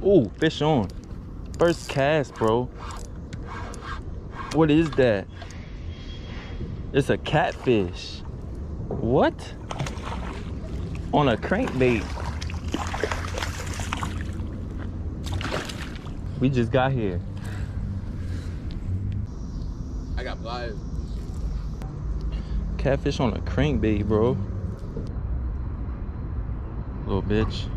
Ooh, fish on. First cast, bro. What is that? It's a catfish. What? On a crankbait. We just got here. I got pliers. Catfish on a crankbait, bro. Little bitch.